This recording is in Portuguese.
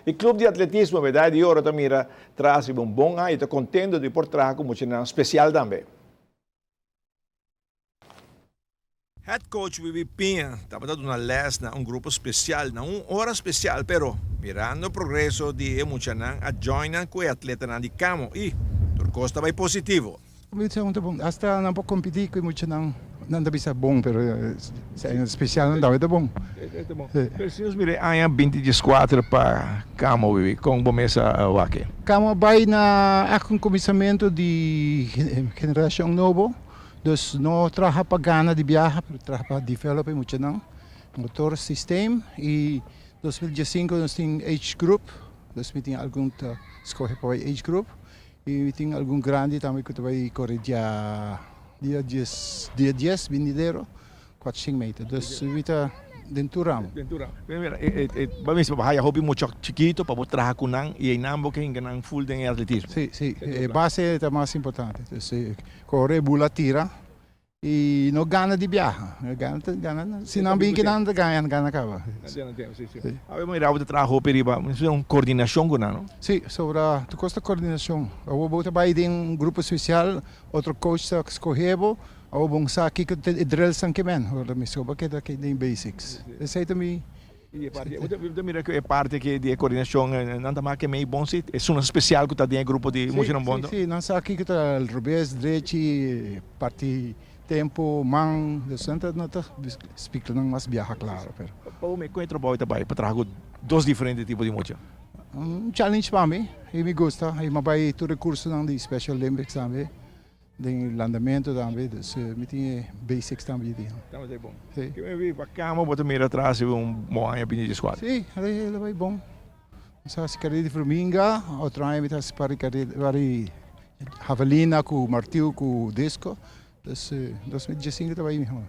O clube de atletismo, verdade, de ouro também traz um bom ano e estou contente de por trás como um especial também. Head coach Vivi Pinha estava dando uma lesson na grupo especial, na hora especial, pero mirando o progresso de Emuchanan a joinan com o atleta de Camo e Turcosta vai positivo. Muito bom. Hasta não pode competir com muito não deve ser bom, pero é especial não deve ser bom. É bom. Pero se nós mire aí 24 para Camo Vivi com bomesa wake. Camo vai na começamento de geração novo. Dus não trabalha para ganhar de viajar, mas trabalha para desenvolver muito não. Motor sistema e 2015 nós temos age group, nós temos algum escolher para age group e temos algum grande também que vai correr dia 10 vendeiro 400 metros. Dus kita dentro ramo. Vamos bahaya hobby muito chiquito para trabalhar com nang e não que enganam full de atletismo. Sim, base é o mais importante. Correr, bula, tira e não ganha de viajar. Ganha. Se não bem que não ganha acaba. Aí vamos ir ao trabalho periba, mas uma coordenação com não? Sim, sobre tu custa coordenação. Eu vou botar aí um grupo especial, outro coach que escolheu. Ou bom aqui que drill sang que men, ou me soba que daqui tem basics. Esse aí também. E mira que é parte que de coordenação não tá mais que meio bom se é uma especial que tá dentro grupo de música não bom. Sim, não sabe aqui que tá o revés, direito, parte tempo, man, de santa não tá speak não mais viaja claro, pero. Ou me encontro boa também para trabalhar dois diferentes tipos de música. Challenge para mim, e me gosta, e me vai todo recurso não de Special Olympics também. De andamento também, me tinha basics também. Então é bom. Sim. Que me vi para Camo, botar mira atrás e bom ano para de squad. Sim, ele vai bom. Sa si carreira de formiga, outro ano me tas para carreira javelina com martillo com disco. 2015 também melhor.